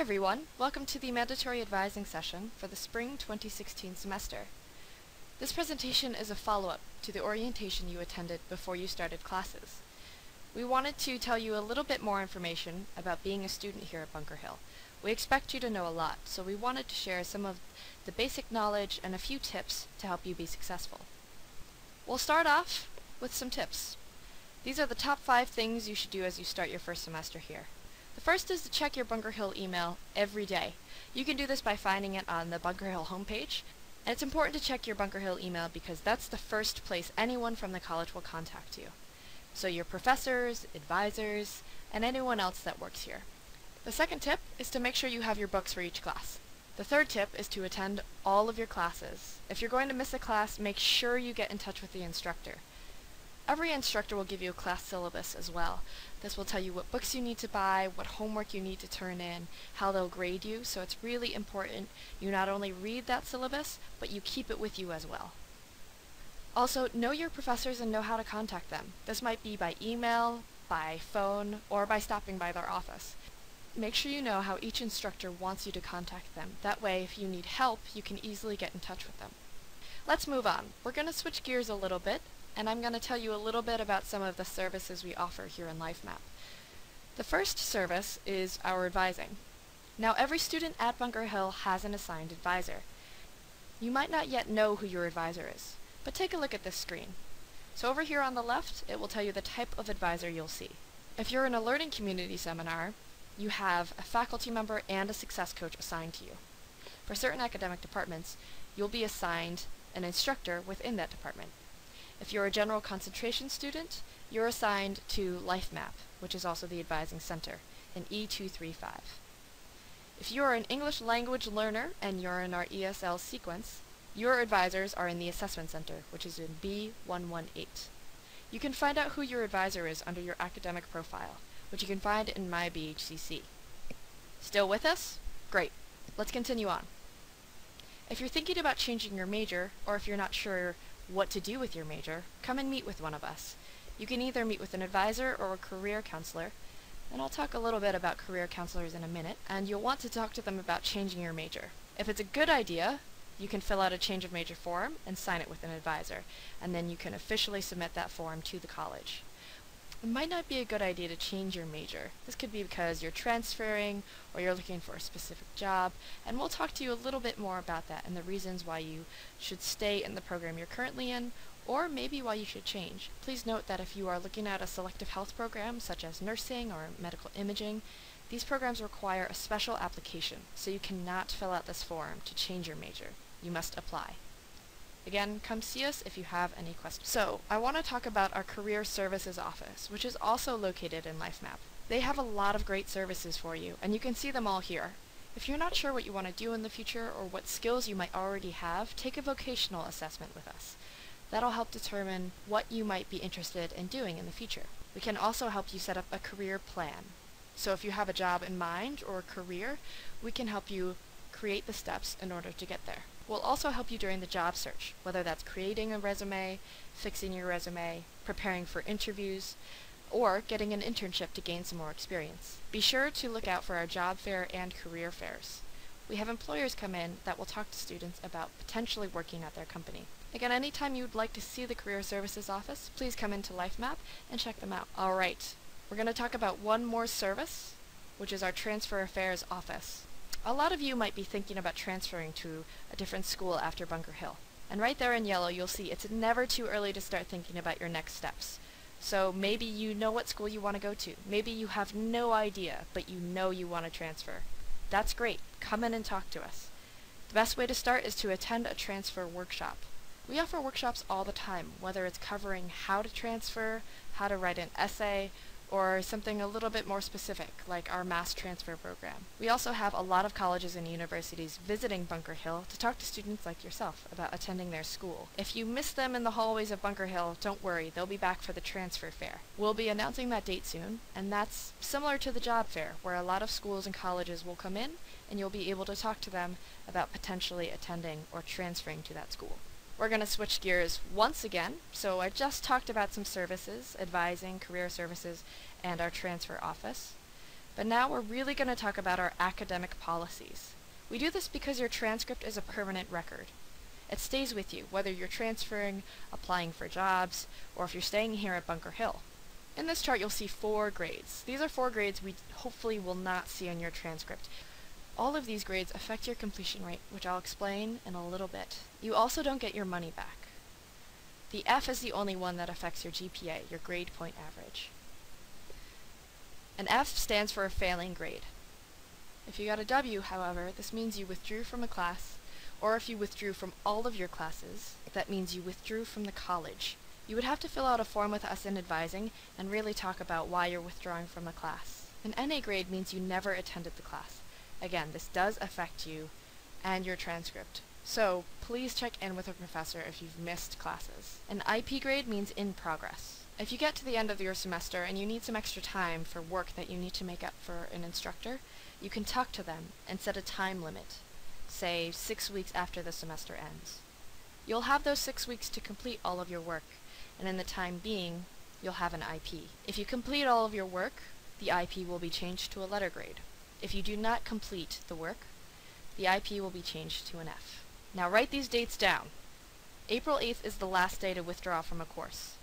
everyone, welcome to the mandatory advising session for the spring 2016 semester. This presentation is a follow-up to the orientation you attended before you started classes. We wanted to tell you a little bit more information about being a student here at Bunker Hill. We expect you to know a lot, so we wanted to share some of the basic knowledge and a few tips to help you be successful. We'll start off with some tips. These are the top 5 things you should do as you start your first semester here. The first is to check your Bunker Hill email every day. You can do this by finding it on the Bunker Hill homepage. And it's important to check your Bunker Hill email because that's the first place anyone from the college will contact you. So your professors, advisors, and anyone else that works here. The second tip is to make sure you have your books for each class. The third tip is to attend all of your classes. If you're going to miss a class, make sure you get in touch with the instructor. Every instructor will give you a class syllabus as well. This will tell you what books you need to buy, what homework you need to turn in, how they'll grade you, so it's really important you not only read that syllabus, but you keep it with you as well. Also, know your professors and know how to contact them. This might be by email, by phone, or by stopping by their office. Make sure you know how each instructor wants you to contact them. That way, if you need help, you can easily get in touch with them. Let's move on. We're going to switch gears a little bit, and I'm going to tell you a little bit about some of the services we offer here in LifeMap. The first service is our advising. Now, every student at Bunker Hill has an assigned advisor. You might not yet know who your advisor is, but take a look at this screen. So over here on the left, it will tell you the type of advisor you'll see. If you're in a learning community seminar, you have a faculty member and a success coach assigned to you. For certain academic departments, you'll be assigned an instructor within that department. If you're a general concentration student, you're assigned to LifeMap, which is also the advising center, in E235. If you're an English language learner and you're in our ESL sequence, your advisors are in the assessment center, which is in B118. You can find out who your advisor is under your academic profile, which you can find in My BHCC. Still with us? Great. Let's continue on. If you're thinking about changing your major, or if you're not sure what to do with your major, come and meet with one of us. You can either meet with an advisor or a career counselor, and I'll talk a little bit about career counselors in a minute, and you'll want to talk to them about changing your major. If it's a good idea, you can fill out a change of major form and sign it with an advisor, and then you can officially submit that form to the college. It might not be a good idea to change your major. This could be because you're transferring or you're looking for a specific job, and we'll talk to you a little bit more about that and the reasons why you should stay in the program you're currently in, or maybe why you should change. Please note that if you are looking at a selective health program such as nursing or medical imaging, these programs require a special application, so you cannot fill out this form to change your major. You must apply. Again, come see us if you have any questions. So, I want to talk about our Career Services Office, which is also located in LifeMap. They have a lot of great services for you, and you can see them all here. If you're not sure what you want to do in the future or what skills you might already have, take a vocational assessment with us. That'll help determine what you might be interested in doing in the future. We can also help you set up a career plan. So if you have a job in mind or a career, we can help you create the steps in order to get there. We'll also help you during the job search, whether that's creating a resume, fixing your resume, preparing for interviews, or getting an internship to gain some more experience. Be sure to look out for our job fair and career fairs. We have employers come in that will talk to students about potentially working at their company. Again, anytime you'd like to see the Career Services Office, please come into LifeMap and check them out. Alright, we're going to talk about one more service, which is our Transfer Affairs Office. A lot of you might be thinking about transferring to a different school after Bunker Hill. And right there in yellow, you'll see it's never too early to start thinking about your next steps. So maybe you know what school you want to go to. Maybe you have no idea, but you know you want to transfer. That's great. Come in and talk to us. The best way to start is to attend a transfer workshop. We offer workshops all the time, whether it's covering how to transfer, how to write an essay, or something a little bit more specific, like our mass transfer program. We also have a lot of colleges and universities visiting Bunker Hill to talk to students like yourself about attending their school. If you miss them in the hallways of Bunker Hill, don't worry, they'll be back for the transfer fair. We'll be announcing that date soon, and that's similar to the job fair, where a lot of schools and colleges will come in, and you'll be able to talk to them about potentially attending or transferring to that school. We're going to switch gears once again. So I just talked about some services, advising, career services, and our transfer office. But now we're really going to talk about our academic policies. We do this because your transcript is a permanent record. It stays with you, whether you're transferring, applying for jobs, or if you're staying here at Bunker Hill. In this chart, you'll see 4 grades. These are 4 grades we hopefully will not see on your transcript. All of these grades affect your completion rate, which I'll explain in a little bit. You also don't get your money back. The F is the only one that affects your GPA, your grade point average. An F stands for a failing grade. If you got a W, however, this means you withdrew from a class, or if you withdrew from all of your classes, that means you withdrew from the college. You would have to fill out a form with us in advising and really talk about why you're withdrawing from a class. An NA grade means you never attended the class. Again, this does affect you and your transcript. So please check in with a professor if you've missed classes. An IP grade means in progress. If you get to the end of your semester and you need some extra time for work that you need to make up for an instructor, you can talk to them and set a time limit, say 6 weeks after the semester ends. You'll have those 6 weeks to complete all of your work, and in the time being, you'll have an IP. If you complete all of your work, the IP will be changed to a letter grade. If you do not complete the work, the IP will be changed to an F. Now write these dates down. April 8th is the last day to withdraw from a course.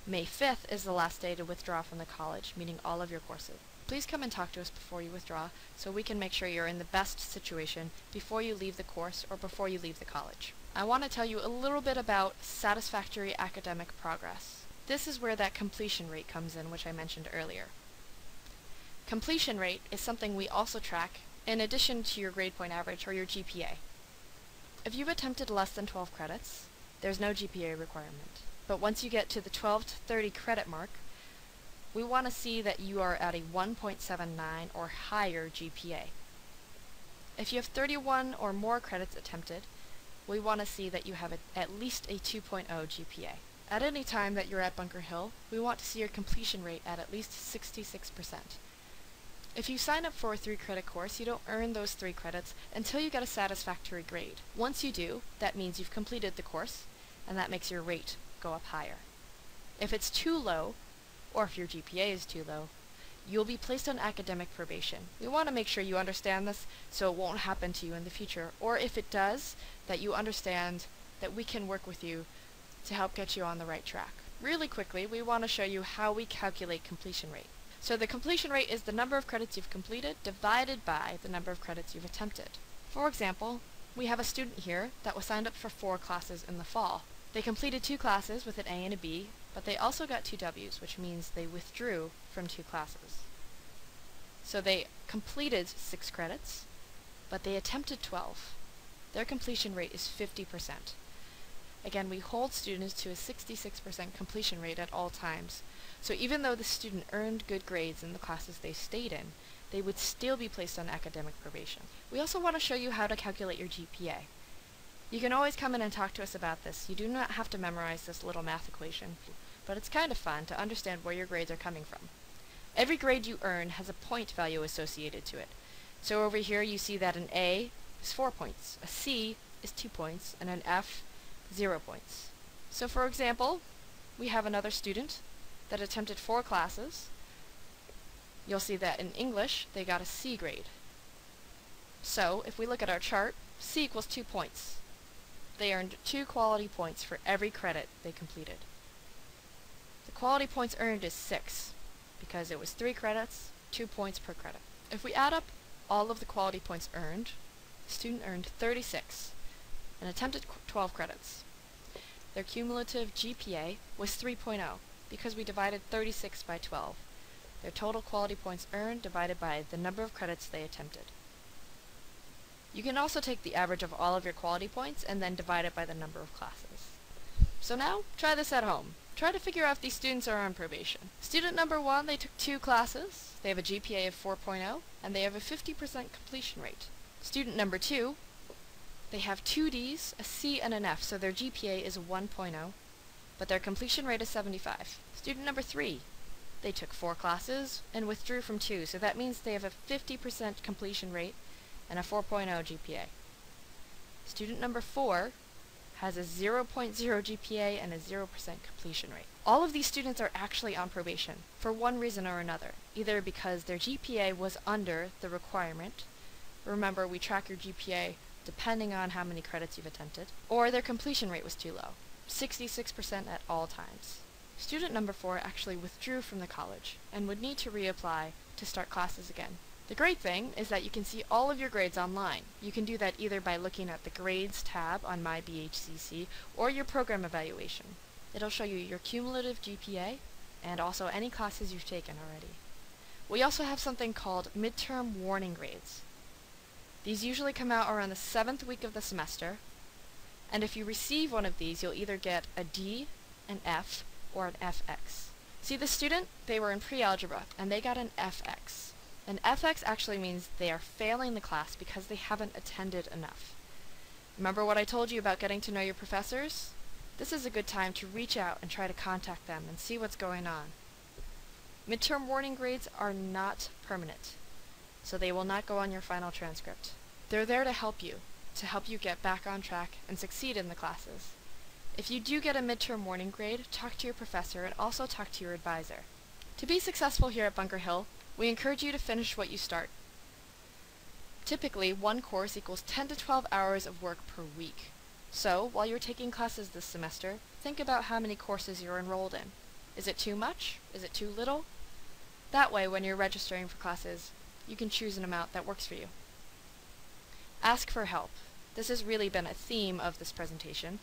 May 5th is the last day to withdraw from the college, meaning all of your courses. Please come and talk to us before you withdraw so we can make sure you're in the best situation before you leave the course or before you leave the college. I want to tell you a little bit about satisfactory academic progress. This is where that completion rate comes in, which I mentioned earlier. Completion rate is something we also track in addition to your grade point average or your GPA. If you've attempted less than 12 credits, there's no GPA requirement. But once you get to the 12 to 30 credit mark, we want to see that you are at a 1.79 or higher GPA. If you have 31 or more credits attempted, we want to see that you have at least a 2.0 GPA. At any time that you're at Bunker Hill, we want to see your completion rate at least 66%. If you sign up for a 3-credit course, you don't earn those 3 credits until you get a satisfactory grade. Once you do, that means you've completed the course, and that makes your rate go up higher. If it's too low, or if your GPA is too low, you'll be placed on academic probation. We want to make sure you understand this so it won't happen to you in the future, or if it does, that you understand that we can work with you to help get you on the right track. Really quickly, we want to show you how we calculate completion rate. So the completion rate is the number of credits you've completed divided by the number of credits you've attempted. For example, we have a student here that was signed up for 4 classes in the fall. They completed 2 classes with an A and a B, but they also got 2 W's, which means they withdrew from 2 classes. So they completed 6 credits, but they attempted 12. Their completion rate is 50%. Again, we hold students to a 66% completion rate at all times. So even though the student earned good grades in the classes they stayed in, they would still be placed on academic probation. We also want to show you how to calculate your GPA. You can always come in and talk to us about this. You do not have to memorize this little math equation, but it's kind of fun to understand where your grades are coming from. Every grade you earn has a point value associated to it. So over here you see that an A is 4 points, a C is 2 points, and an F 0 points. So for example, we have another student that attempted 4 classes. You'll see that in English they got a C grade. So if we look at our chart, C equals 2 points. They earned 2 quality points for every credit they completed. The quality points earned is 6 because it was 3 credits, 2 points per credit. If we add up all of the quality points earned, the student earned 36 and attempted 12 credits. Their cumulative GPA was 3.0 because we divided 36 by 12. Their total quality points earned divided by the number of credits they attempted. You can also take the average of all of your quality points and then divide it by the number of classes. So now, try this at home. Try to figure out if these students are on probation. Student number 1, they took 2 classes, they have a GPA of 4.0, and they have a 50% completion rate. Student number 2, they have 2 Ds, a C, and an F, so their GPA is 1.0, but their completion rate is 75. Student number 3, they took 4 classes and withdrew from 2, so that means they have a 50% completion rate and a 4.0 GPA. Student number 4 has a 0.0 GPA and a 0% completion rate. All of these students are actually on probation for one reason or another, either because their GPA was under the requirement. Remember, we track your GPA depending on how many credits you've attempted, or their completion rate was too low, 66% at all times. Student number 4 actually withdrew from the college and would need to reapply to start classes again. The great thing is that you can see all of your grades online. You can do that either by looking at the Grades tab on My BHCC or your program evaluation. It'll show you your cumulative GPA and also any classes you've taken already. We also have something called Midterm warning grades. These usually come out around the 7th week of the semester, and if you receive one of these, you'll either get a D, an F, or an FX. See this student? They were in pre-algebra, and they got an FX. An FX actually means they are failing the class because they haven't attended enough. Remember what I told you about getting to know your professors? This is a good time to reach out and try to contact them and see what's going on. Midterm warning grades are not permanent, so they will not go on your final transcript. They're there to help you get back on track and succeed in the classes. If you do get a midterm warning grade, talk to your professor and also talk to your advisor. To be successful here at Bunker Hill, we encourage you to finish what you start. Typically, one course equals 10 to 12 hours of work per week. So, while you're taking classes this semester, think about how many courses you're enrolled in. Is it too much? Is it too little? That way, when you're registering for classes, you can choose an amount that works for you. Ask for help. This has really been a theme of this presentation.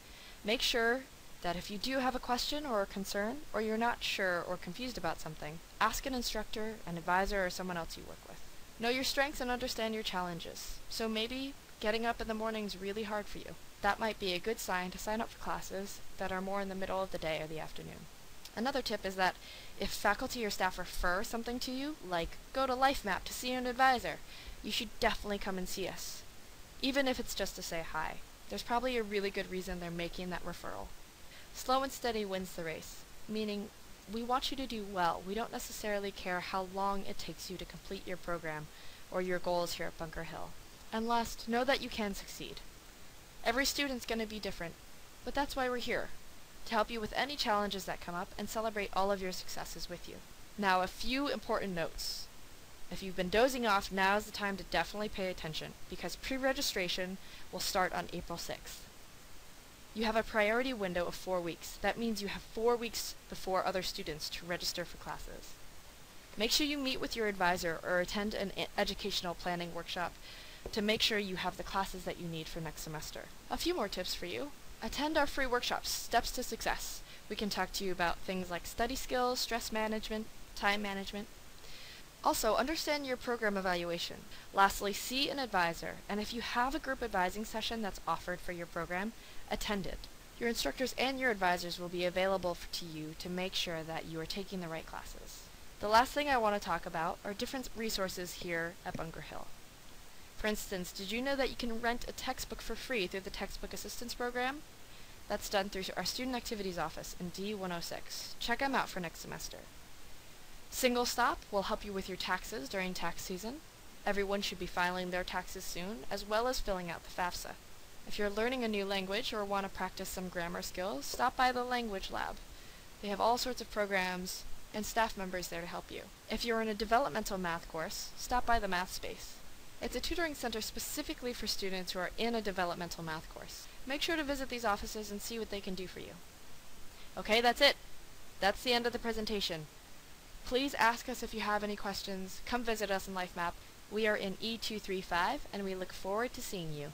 Make sure that if you do have a question or a concern, or you're not sure or confused about something, ask an instructor, an advisor, or someone else you work with. Know your strengths and understand your challenges. So maybe getting up in the morning is really hard for you. That might be a good sign to sign up for classes that are more in the middle of the day or the afternoon. Another tip is that if faculty or staff refer something to you, like go to LifeMap to see an advisor, you should definitely come and see us. Even if it's just to say hi. There's probably a really good reason they're making that referral. Slow and steady wins the race, meaning we want you to do well. We don't necessarily care how long it takes you to complete your program or your goals here at Bunker Hill. And last, know that you can succeed. Every student's going to be different, but that's why we're here, to help you with any challenges that come up and celebrate all of your successes with you. Now, a few important notes. If you've been dozing off, now's the time to definitely pay attention, because pre-registration will start on April 6th. You have a priority window of 4 weeks. That means you have 4 weeks before other students to register for classes. Make sure you meet with your advisor or attend an educational planning workshop to make sure you have the classes that you need for next semester. A few more tips for you. Attend our free workshops, Steps to Success. We can talk to you about things like study skills, stress management, time management. Also, understand your program evaluation. Lastly, see an advisor, and if you have a group advising session that's offered for your program, attend it. Your instructors and your advisors will be available to you to make sure that you are taking the right classes. The last thing I want to talk about are different resources here at Bunker Hill. For instance, did you know that you can rent a textbook for free through the Textbook Assistance Program? That's done through our Student Activities Office in D106. Check them out for next semester. Single Stop will help you with your taxes during tax season. Everyone should be filing their taxes soon, as well as filling out the FAFSA. If you're learning a new language or want to practice some grammar skills, stop by the Language Lab. They have all sorts of programs and staff members there to help you. If you're in a developmental math course, stop by the Math Space. It's a tutoring center specifically for students who are in a developmental math course. Make sure to visit these offices and see what they can do for you. Okay, that's it. That's the end of the presentation. Please ask us if you have any questions. Come visit us in LifeMap. We are in E235, and we look forward to seeing you.